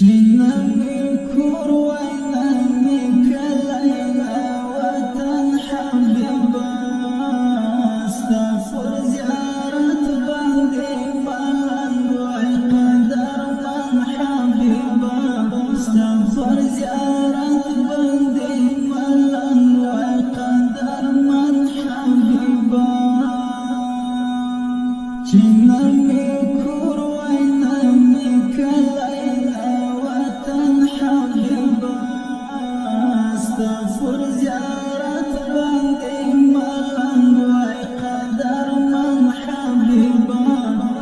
جنامي كروانامي كليلة وطن حبيبة استغفر زيارة بندي ملان وقدر من حبيبة استغفر زيارة بندي ملان وقدر من حبيبة جنامي كروانامي كليلة استغفر زيارة بندي ملان وقدر من حبيبة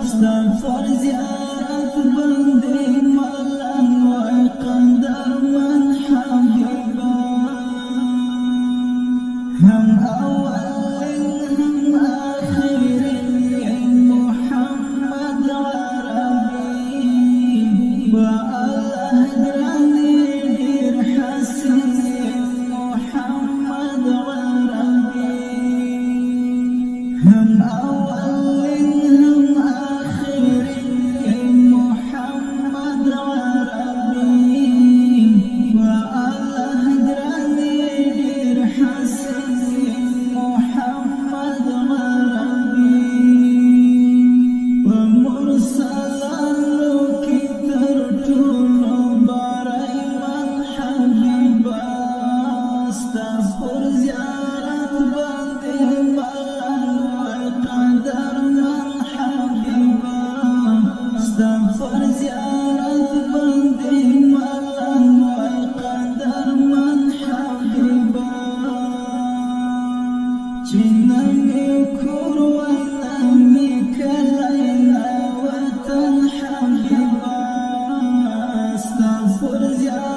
استغفر زيارة بندي ملان وقدر من حبيبة هم أول هم آخر يا محمد عربي هم أول هم آخر يا محمد عربي والله دراني دير حسن يا محمد عربي ومرسلا لك ترتل براي من حبيبا استغفر زيارة بندي استغفر زيارة بندي ملان وقدر من حبيبة جنامي كروانامي كليلة وطن حبيبة استغفر زيارة